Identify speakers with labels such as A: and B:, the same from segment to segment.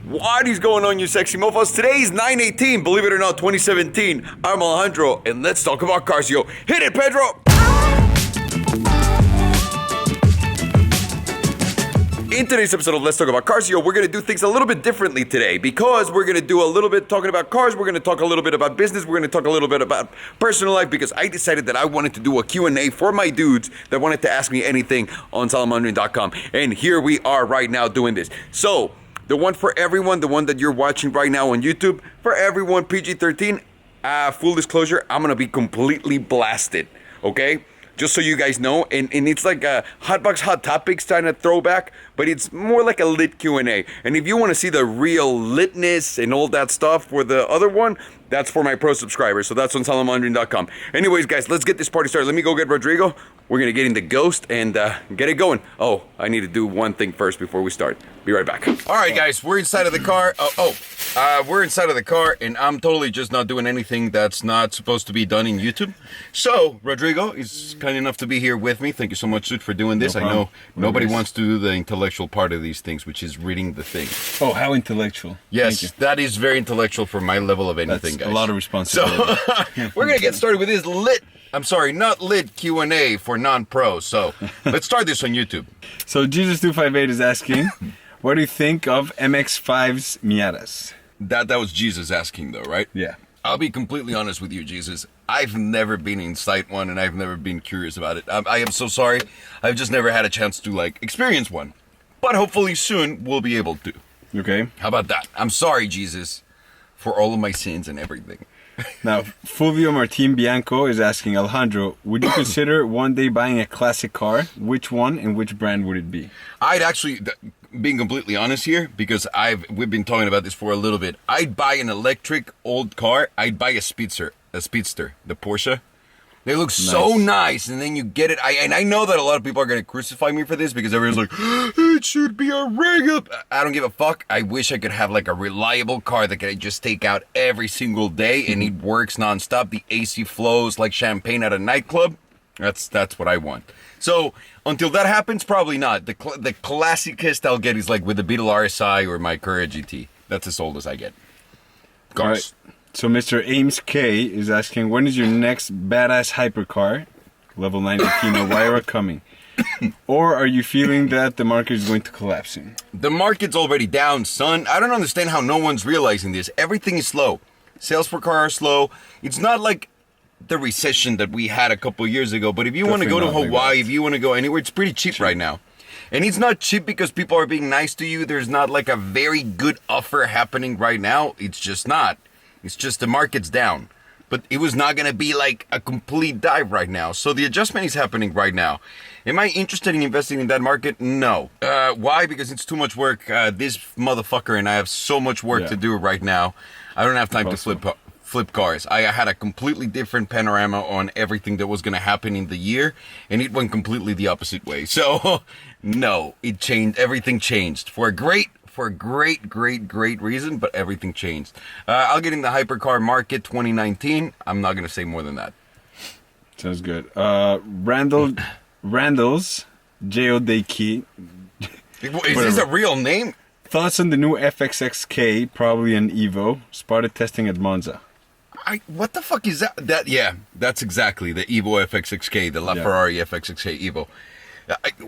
A: What is going on, you sexy mofos? Today is 9/18, believe it or not, 2017. I'm Alejandro, and let's talk about cars, yo. Hit it, Pedro! In today's episode of Let's Talk About Cars, yo, we're going to do things a little bit differently today because we're going to do a little bit talking about cars, we're going to talk a little bit about business, we're going to talk a little bit about personal life because I decided that I wanted to do a Q&A for my dudes that wanted to ask me anything on Salomondrin.com. And here we are right now doing this. So, the one for everyone, the one that you're watching right now on YouTube, for everyone, PG-13, full disclosure, I'm going to be completely blasted, okay? Just so you guys know, and it's like a Hotbox Hot Topics kind of throwback, but it's more like a lit Q&A. And if you want to see the real litness and all that stuff for the other one, that's for my pro subscribers. So that's on Salomondrin.com. Anyways, guys, let's get this party started. Let me go get Rodrigo. We're going to get into Ghost and get it going. Oh, I need to do one thing first before we start. Be right back. All right, guys, we're inside of the car. We're inside of the car, and I'm totally just not doing anything that's not supposed to be done in YouTube. So, Rodrigo is kind enough to be here with me. Thank you so much, dude, for doing this. I know nobody wants to do the intellectual part of these things, which is reading the thing.
B: Oh, how intellectual.
A: Yes, that is very intellectual for my level of anything, guys.
B: A lot of responsibility.
A: So, we're going to get started with this not lit Q&A for non-pros. So, let's start this on YouTube.
B: So, Jesus258 is asking, what do you think of MX-5's Miatas?
A: That was Jesus asking, though, right?
B: Yeah.
A: I'll be completely honest with you, Jesus. I've never been inside one, and I've never been curious about it. I am so sorry. I've just never had a chance to, experience one. But hopefully soon, we'll be able to.
B: Okay.
A: How about that? I'm sorry, Jesus, for all of my sins and everything.
B: Now, Fulvio Martin Bianco is asking, Alejandro, would you consider one day buying a classic car? Which one and which brand would it be?
A: I'd actually, being completely honest here, because we've been talking about this for a little bit. I'd buy an electric old car. I'd buy a Speedster, the Porsche. They look so nice, and then you get it. I know that a lot of people are going to crucify me for this because everyone's like, it should be a regular. I don't give a fuck. I wish I could have a reliable car that I just take out every single day and it works nonstop. The AC flows like champagne at a nightclub. That's what I want. So until that happens, probably not. The classicest I'll get is with the Beetle RSI or my Courier GT. That's as old as I get. Cars.
B: Right. So Mr. Ames K is asking, when is your next badass hypercar, level 90 Kino Huayra, coming? Or are you feeling that the market is going to collapse soon?
A: The market's already down, son. I don't understand how no one's realizing this. Everything is slow. Sales for cars are slow. It's not like the recession that we had a couple years ago, but if you want to go to Hawaii, if you want to go anywhere, it's pretty cheap right now. And it's not cheap because people are being nice to you. There's not a very good offer happening right now. It's just not. It's just the market's down. But it was not going to be a complete dive right now. So the adjustment is happening right now. Am I interested in investing in that market? No. Why? Because it's too much work. This motherfucker and I have so much work to do right now. I don't have time to flip cars. I had a completely different panorama on everything that was going to happen in the year. And it went completely the opposite way. So, no. It changed. Everything changed. For a great reason, but everything changed. I'll get in the hypercar market 2019. I'm not going to say more than that.
B: Sounds good. Randall's J.O.D.K.
A: Is this a real name?
B: Thoughts on the new FXXK, probably an Evo, spotted testing at Monza.
A: What the fuck is that? That's exactly the Evo FXXK, the Ferrari FXXK Evo.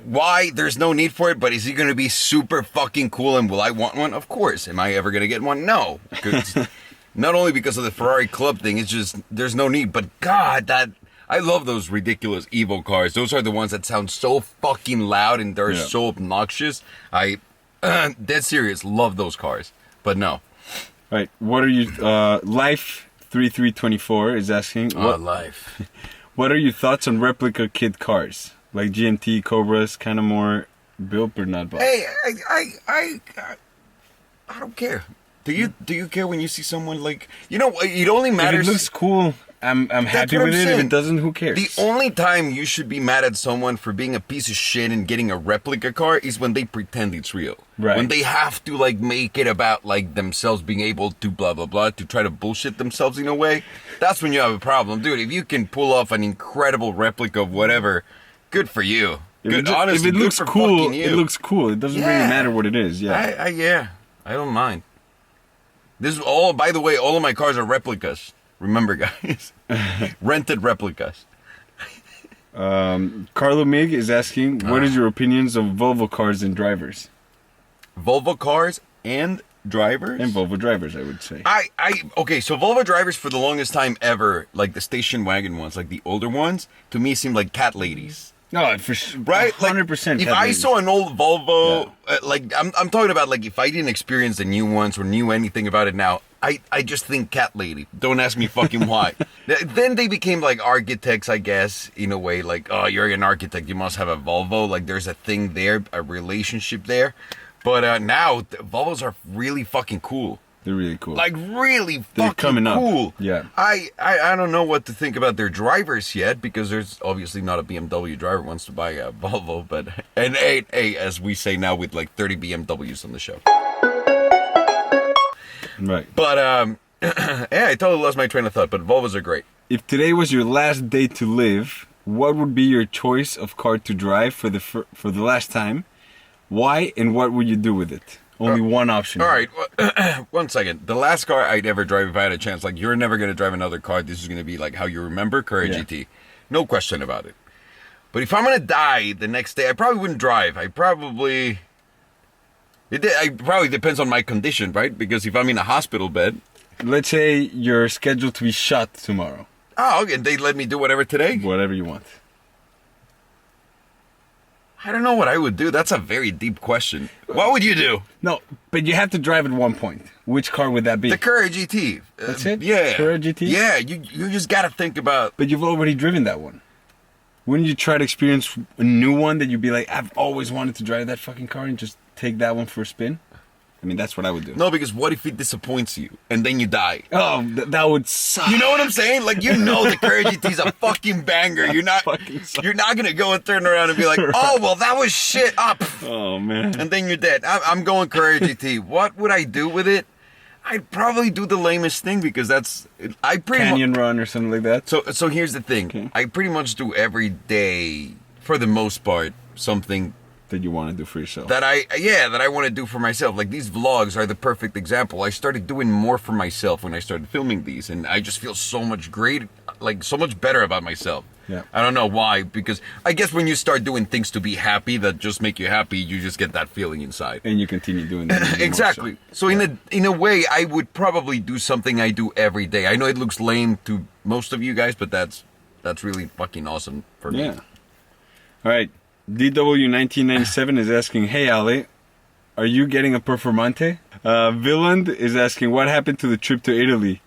A: Why? There's no need for it, but is he going to be super fucking cool and will I want one? Of course. Am I ever going to get one? No. Not only because of the Ferrari club thing, it's just, there's no need. But God, I love those ridiculous Evo cars. Those are the ones that sound so fucking loud and they're so obnoxious. Dead serious, love those cars. But no.
B: All right, what are you, Life3324 is asking.
A: Life.
B: What are your thoughts on replica kid cars? Like GMT, Cobras, kind of more built but not bought.
A: Hey, I don't care. Do you care when you see someone it only matters.
B: If it looks cool, I'm happy with it. If it doesn't, who cares?
A: The only time you should be mad at someone for being a piece of shit and getting a replica car is when they pretend it's real.
B: Right.
A: When they have to make it about themselves being able to blah blah blah to try to bullshit themselves in a way. That's when you have a problem, dude. If you can pull off an incredible replica of whatever, good for you. Good, honestly,
B: if it looks cool,
A: it
B: looks cool. It doesn't really matter what it is. Yeah.
A: I don't mind. This is all, by the way, all of my cars are replicas. Remember, guys. Rented replicas.
B: Carlo Mig is asking, what is your opinions of Volvo cars and drivers?
A: Volvo cars and drivers?
B: And Volvo drivers, I would say.
A: Okay, so Volvo drivers for the longest time ever, like the station wagon ones, like the older ones, to me seemed like cat ladies.
B: No, for sure.
A: Right?
B: 100%.
A: If I saw an old Volvo, like, I'm talking about, like, if I didn't experience the new ones or knew anything about it now, I just think cat lady. Don't ask me fucking why. Then they became, like, architects, I guess, in a way. Like, oh, you're an architect, you must have a Volvo. Like, there's a thing there, a relationship there. But now, Volvos are really fucking cool.
B: They're really cool.
A: Like, really
B: They're
A: fucking
B: coming up.
A: cool.
B: Yeah.
A: I don't know what to think about their drivers yet, because there's obviously not a BMW driver who wants to buy a Volvo, but... And hey, as we say now with like 30 BMWs on the show.
B: Right.
A: But, yeah, I totally lost my train of thought, but Volvos are great.
B: If today was your last day to live, what would be your choice of car to drive for the last time? Why, and what would you do with it? Only one option.
A: All right, 1 second. The last car I'd ever drive if I had a chance, like, you're never going to drive another car. This is going to be like how you remember Courier GT. No question about it. But if I'm going to die the next day, I probably wouldn't drive. It probably depends on my condition, right? Because if I'm in a hospital bed...
B: Let's say you're scheduled to be shot tomorrow.
A: Oh, okay. They let me do whatever today?
B: Whatever you want.
A: I don't know what I would do. That's a very deep question. What would you do?
B: No, but you have to drive at one point. Which car would that be?
A: The Courier GT.
B: That's it?
A: Yeah.
B: Courier GT?
A: Yeah, you just got to think about...
B: But you've already driven that one. Wouldn't you try to experience a new one that you'd be like, I've always wanted to drive that fucking car and just take that one for a spin? I mean, that's what I would do.
A: No, because what if it disappoints you and then you die?
B: Oh, that would suck.
A: You know what I'm saying? Like, you know the Courier GT's a fucking banger. You're not gonna go and turn around and be like, oh, well, that was shit up.
B: Oh, man.
A: And then you're dead. I'm going Courier GT. What would I do with it? I'd probably do the lamest thing, because
B: Canyon run or something like that?
A: So here's the thing.
B: Okay.
A: I pretty much do every day, for the most part, something
B: that you want to do for yourself.
A: that I want to do for myself. Like, these vlogs are the perfect example. I started doing more for myself when I started filming these, and I just feel so much so much better about myself.
B: Yeah.
A: I don't know why, because I guess when you start doing things to be happy that just make you happy, you just get that feeling inside.
B: And you continue doing that.
A: Exactly. So in a way, I would probably do something I do every day. I know it looks lame to most of you guys, but that's really fucking awesome for me.
B: Yeah. All right. DW1997 is asking, hey, Ale, are you getting a Performante? Villand is asking, what happened to the trip to Italy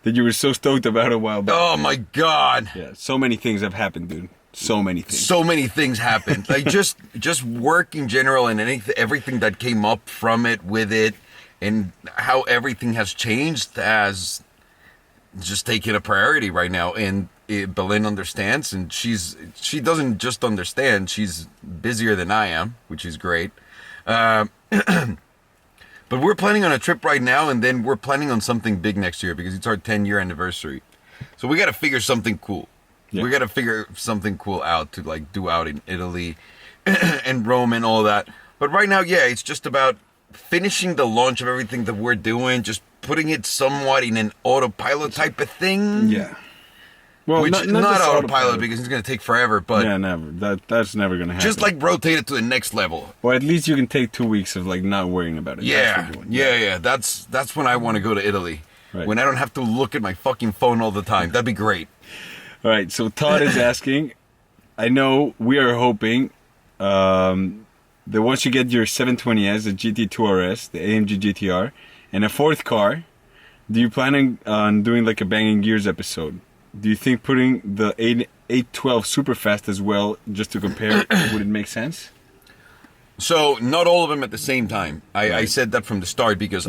B: that you were so stoked about a while back?
A: Oh, my God.
B: Yeah, so many things have happened, dude. So many things.
A: So many things happened. Like, just work in general, and everything that came up from it, with it, and how everything has changed has just taken a priority right now. And Belen understands, and she doesn't just understand, she's busier than I am, which is great. But we're planning on a trip right now, and then we're planning on something big next year, because it's our 10-year anniversary. So we got to figure something cool. Yeah. We got to figure something cool out to, like, do out in Italy and Rome and all that. But right now, yeah, it's just about finishing the launch of everything that we're doing, just putting it somewhat in an autopilot type of thing.
B: Yeah. Well,
A: which not autopilot, because it's going to take forever, but
B: yeah, never. That's never going to happen.
A: Just, like, rotate it to the next level.
B: Or at least you can take 2 weeks of, like, not worrying about it.
A: Yeah. That's when I want to go to Italy.
B: Right.
A: When I don't have to look at my fucking phone all the time. That'd be great.
B: All right, so Todd is asking, I know we are hoping that once you get your 720S, the GT2 RS, the AMG GTR, and a fourth car, do you plan on doing, like, a Banging Gears episode? Do you think putting the 812 Superfast as well, just to compare, would it make sense?
A: So, not all of them at the same time. I said that from the start, because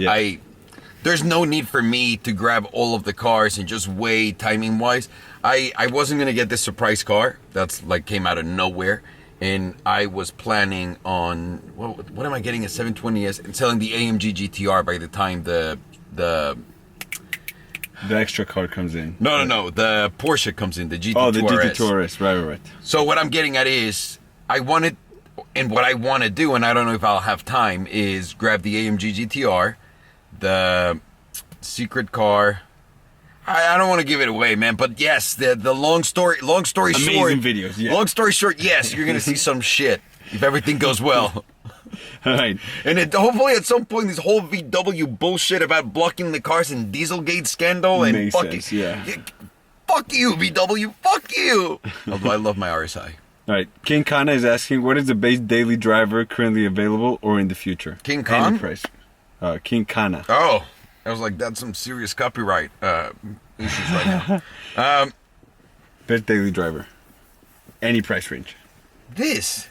A: there's no need for me to grab all of the cars and just weigh timing-wise. I wasn't going to get this surprise car. That's, like, came out of nowhere. And I was planning on, what am I getting, a 720S, and selling the AMG GTR by the time the
B: extra car comes in.
A: No. The Porsche comes in, the GT2
B: Oh, the
A: RS.
B: GT2 RS, right.
A: So what I'm getting at is, what I want to do, and I don't know if I'll have time, is grab the AMG GTR, the secret car. I don't want to give it away, man, but yes, the long story short.
B: Amazing videos, yeah.
A: Long story short, yes, you're going to see some shit if everything goes well.
B: All right.
A: And hopefully at some point this whole VW bullshit about blocking the cars and Dieselgate scandal and
B: Makes
A: fucking...
B: sense, yeah.
A: Fuck you, VW, fuck you! Although I love my RSI.
B: All right. King Kana is asking, what is the base daily driver currently available or in the future?
A: King Khan?
B: Any price. King Kana.
A: Oh, I was like, that's some serious copyright issues right now.
B: Best daily driver. Any price range.
A: This...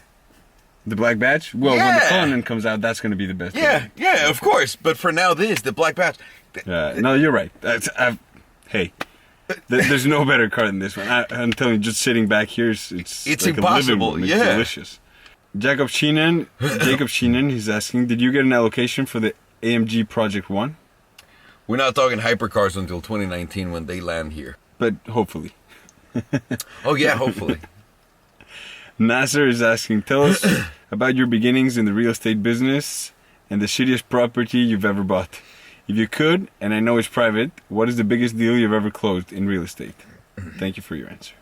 B: The black badge? Well, when the
A: Yeah.
B: Cullinan comes out, that's going to be the best.
A: Yeah, of course. But for now, the black badge.
B: No, you're right. Hey, there's no better car than this one. I'm telling you, just sitting back here, it's like
A: impossible.
B: A living room. It's
A: Yeah.
B: delicious. Jacob Sheenan, he's asking, did you get an allocation for the AMG Project 1?
A: We're not talking hypercars until 2019 when they land here.
B: But hopefully.
A: Oh, yeah, hopefully.
B: Nasser is asking, tell us about your beginnings in the real estate business and the shittiest property you've ever bought. If you could, and I know it's private, what is the biggest deal you've ever closed in real estate? Thank you for your answer.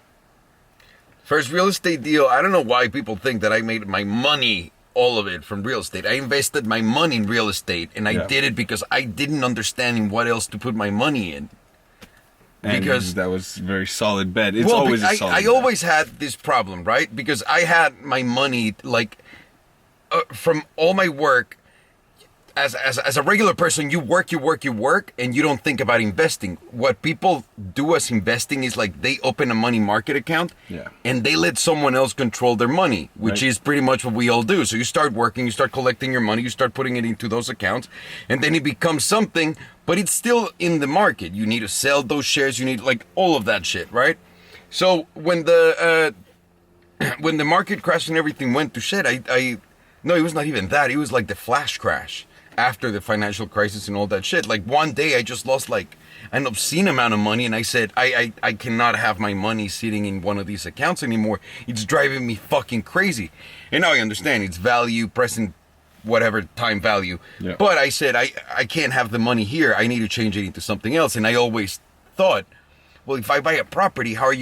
A: First real estate deal, I don't know why people think that I made my money, all of it, from real estate. I invested my money in real estate, and I did it because I didn't understand what else to put my money in.
B: And
A: Because
B: that was a very solid bet. It's always a solid
A: I
B: bet.
A: always had this problem, right? Because I had my money, like, from all my work. As a regular person, you work, and you don't think about investing. What people do as investing is like they open a money market account, and they let someone else control their money, which is pretty much what we all do. So you start working, you start collecting your money, you start putting it into those accounts, and then it becomes something, but it's still in the market. You need to sell those shares, you need like all of that shit, right? So when the market crashed and everything went to shit, no, it was not even that. It was like the flash crash. After the financial crisis and all that shit, like one day I just lost like an obscene amount of money, and I said I cannot have my money sitting in one of these accounts anymore. It's driving me fucking crazy. And now I understand it's value, present, whatever time value. Yeah. But I said I can't have the money here. I need to change it into something else. And I always thought, well, if I buy a property, how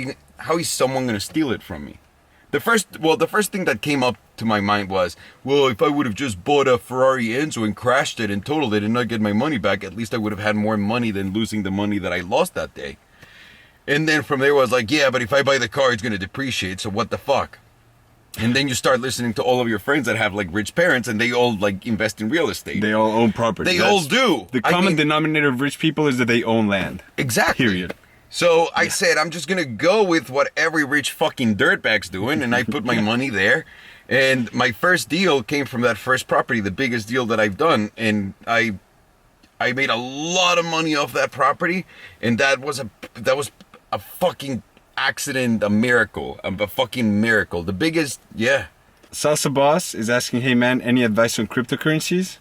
A: is someone going to steal it from me? The first thing that came up to my mind was, well, if I would have just bought a Ferrari Enzo and crashed it and totaled it and not get my money back, at least I would have had more money than losing the money that I lost that day. And then from there I was like, yeah, but if I buy the car, it's going to depreciate, so what the fuck? And then you start listening to all of your friends that have like rich parents, and they all like invest in real estate.
B: They all own property.
A: They all do.
B: The common denominator of rich people is that they own land.
A: Exactly.
B: Period.
A: So I said, I'm just going to go with what every rich fucking dirtbag's doing, and I put my money there. And my first deal came from that first property, the biggest deal that I've done. And I made a lot of money off that property, and that was a fucking accident, a miracle, a fucking miracle. The biggest, yeah.
B: Salsa Boss is asking, hey man, any advice on cryptocurrencies?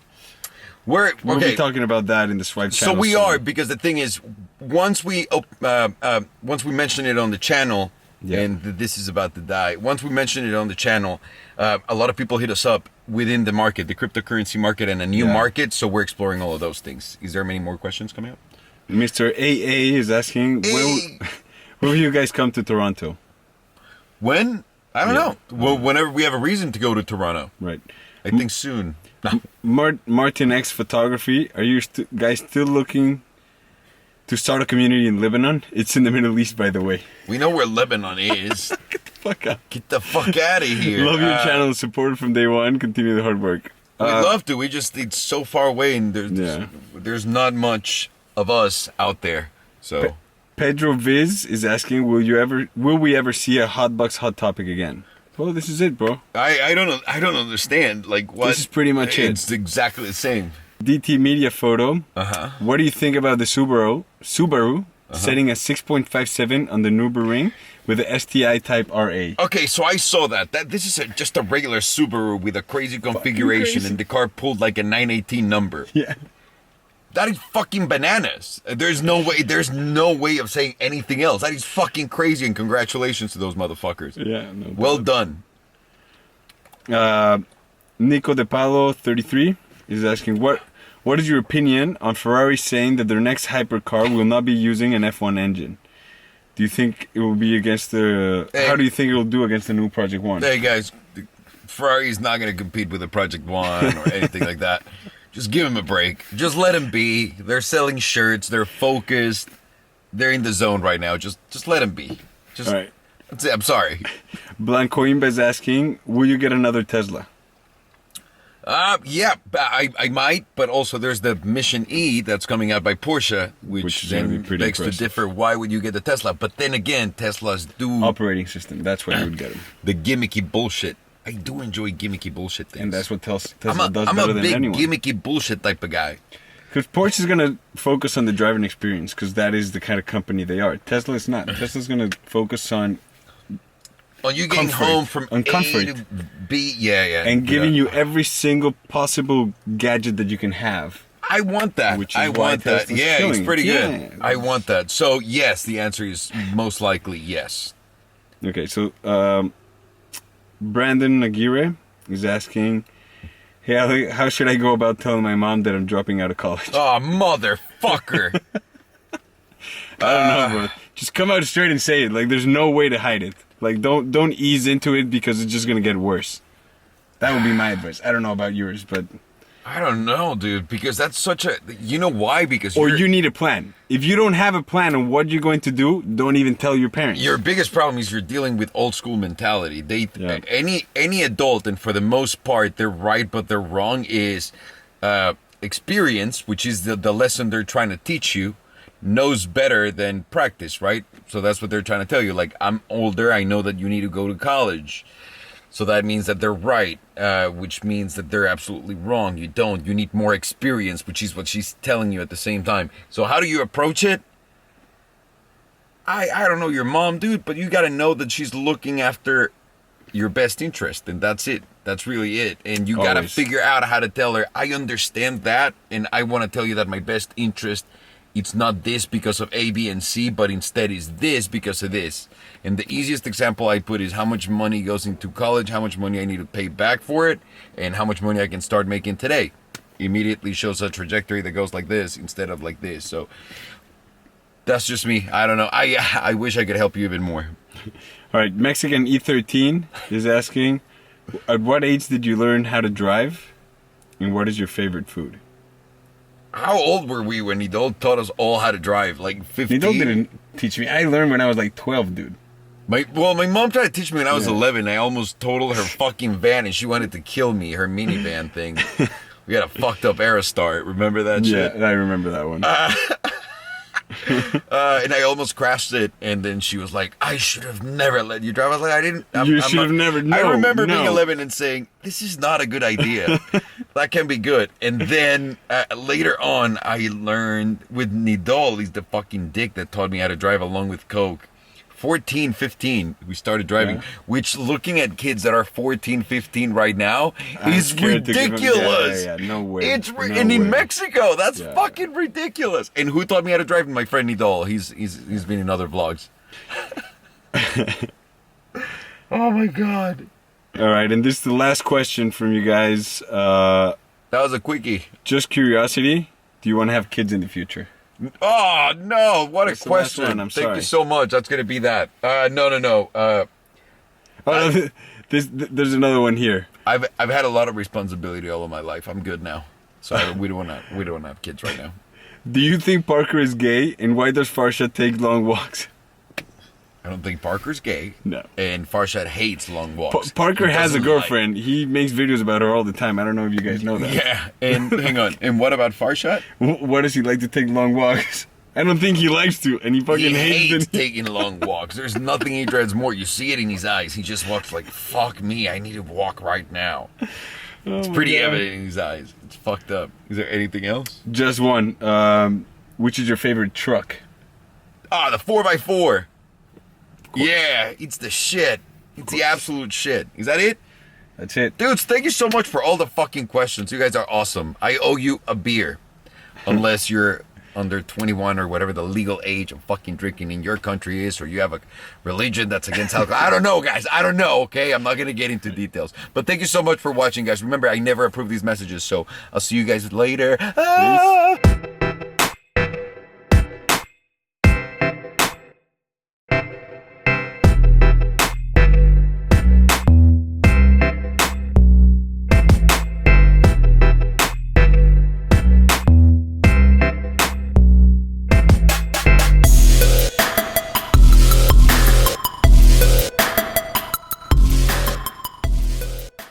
B: We'll be talking about that in the Swipe channel.
A: So we are, because the thing is, once we mention it on the channel, and this is about to die. Once we mention it on the channel, a lot of people hit us up within the market, the cryptocurrency market, and a new market. So we're exploring all of those things. Is there many more questions coming up?
B: Mr. AA is asking, will you guys come to Toronto?
A: When? I don't know. Well, whenever we have a reason to go to Toronto.
B: Right.
A: I think soon.
B: Martin X Photography, are you guys still looking to start a community in Lebanon? It's in the Middle East, by the way.
A: We know where Lebanon is.
B: Get the fuck out.
A: Get the fuck out of here.
B: Love your channel, support from day one. Continue the hard work.
A: We'd love to. It's so far away, and there's not much of us out there. So
B: Pedro Viz is asking, will we ever see a Hotbox Hot Topic again? Well, this is it, bro.
A: I don't know. I don't understand. Like what?
B: This is pretty much it.
A: It's exactly the same.
B: DT Media Photo. What do you think about the Subaru setting a 6.57 on the Nürburgring with the STI Type RA?
A: Okay, so I saw that. This is just a regular Subaru with a crazy configuration, and the car pulled like a 918 number.
B: Yeah.
A: That is fucking bananas. There's no way of saying anything else. That is fucking crazy, and congratulations to those motherfuckers.
B: Yeah, no doubt.
A: Well done.
B: Nico De Palo 33 is asking, what What is your opinion on Ferrari saying that their next hypercar will not be using an F1 engine? Do you think it will be against the...
A: Hey.
B: How do you think it will do against the new Project One?
A: Hey guys, Ferrari's not going to compete with the Project One or anything like that. Just give him a break. Just let him be. They're selling shirts. They're focused. They're in the zone right now. Just let him be. Just,
B: All right.
A: That's it. I'm sorry.
B: Blancoimba is asking, will you get another Tesla?
A: Yeah, I might, but also there's the Mission E that's coming out by Porsche, which
B: is gonna
A: then
B: be pretty
A: begs to
B: impressive.
A: differ. Why would you get the Tesla? But then again, Teslas do
B: Operating system. That's why you would get them.
A: the gimmicky bullshit. I do enjoy gimmicky bullshit things.
B: And that's what Tesla does
A: I'm
B: better
A: a
B: than
A: big
B: anyone.
A: gimmicky bullshit type of guy.
B: Because Porsche is going to focus on the driving experience because that is the kind of company they are. Tesla is not. Tesla's going to focus on
A: On you getting
B: Comfort.
A: home from
B: On
A: A
B: comfort.
A: to B, yeah.
B: and giving
A: yeah.
B: you every single possible gadget that you can have.
A: I want that.
B: Which is
A: I
B: why
A: want that.
B: Tesla's
A: Yeah,
B: killing
A: it's
B: it.
A: pretty good.
B: Yeah.
A: I want that. So yes, the answer is most likely yes.
B: Okay, so Brandon Aguirre is asking, hey, how should I go about telling my mom that I'm dropping out of college?
A: Oh, motherfucker.
B: I don't know, bro. Just come out straight and say it. Like, there's no way to hide it. Like, don't ease into it because it's just gonna get worse. That would be my advice. I don't know about yours, but
A: I don't know, dude, because that's such a... You know why? Because
B: or you need a plan. If you don't have a plan on what you're going to do, don't even tell your parents.
A: your biggest problem is you're dealing with old school mentality.
B: Yeah.
A: Any adult, and for the most part, they're right, but they're wrong, is experience, which is the lesson they're trying to teach you, knows better than practice, right? So that's what they're trying to tell you. Like, I'm older, I know that you need to go to college. So that means that they're right, which means that they're absolutely wrong. You don't. You need more experience, which is what she's telling you at the same time. So how do you approach it? I don't know your mom, dude, but you got to know that she's looking after your best interest, and that's it. That's really it. And you got to
B: Always.
A: figure out how to tell her, I understand that, and I want to tell you that my best interest, it's not this because of A, B, and C, but instead is this because of this. And the easiest example I put is how much money goes into college, how much money I need to pay back for it, and how much money I can start making today. Immediately shows a trajectory that goes like this instead of like this. So that's just me. I don't know. I wish I could help you even more.
B: All right, Mexican E13 is asking, at what age did you learn how to drive, and what is your favorite food?
A: How old were we when Nidal taught us all how to drive? Like 15?
B: Nidal didn't teach me. I learned when I was like 12, dude.
A: My mom tried to teach me when I was 11. I almost totaled her fucking van, and she wanted to kill me, her minivan thing. We had a fucked up Aerostar. Remember that shit?
B: Yeah, I remember that one.
A: And I almost crashed it, and then she was like, I should have never let you drive. I was like,
B: You should have never.
A: I
B: No,
A: remember being
B: no.
A: 11 and saying, this is not a good idea. That can be good. And then later on, I learned with Nidal, he's the fucking dick that taught me how to drive along with Coke. 14, 15, we started driving,
B: Yeah.
A: which looking at kids that are 14, 15 right now
B: I'm
A: is
B: scared to give 'em-
A: ridiculous.
B: Yeah, no way.
A: It's
B: No
A: and in
B: way.
A: Mexico, that's
B: Yeah.
A: fucking ridiculous. And who taught me how to drive? My friend Nidal. He's been in other vlogs. Oh my god.
B: All right, and this is the last question from you guys.
A: That was a quickie.
B: Just curiosity. Do you want to have kids in the future?
A: Oh no! What
B: That's
A: a
B: the last
A: question.
B: one, I'm
A: Thank
B: sorry.
A: you so much. That's gonna be that. No.
B: Oh, there's another one here.
A: I've had a lot of responsibility all of my life. I'm good now. So we don't want to have kids right now.
B: Do you think Parker is gay, and why does Farsha take long walks?
A: I don't think Parker's gay.
B: No.
A: And Farshad hates long walks.
B: Parker
A: He
B: has a
A: doesn't
B: girlfriend. He makes videos about her all the time. I don't know if you guys know that.
A: Yeah. And hang on. And what about Farshad?
B: Why does he like to take long walks? I don't think he likes to, and he fucking
A: He hates
B: them.
A: taking long walks. There's nothing he dreads more. You see it in his eyes. He just walks like, fuck me, I need to walk right now. It's pretty evident in his eyes. It's fucked up. Is there anything else?
B: Just one. Which is your favorite truck?
A: Ah, the 4x4. Yeah, it's the shit. It's the absolute shit. Is that it?
B: That's it.
A: Dudes, thank you so much for all the fucking questions. You guys are awesome. I owe you a beer. Unless you're under 21 or whatever the legal age of fucking drinking in your country is, or you have a religion that's against alcohol. I don't know, guys. I don't know, okay? I'm not going to get into details. But thank you so much for watching, guys. Remember, I never approve these messages, so I'll see you guys later. Ah!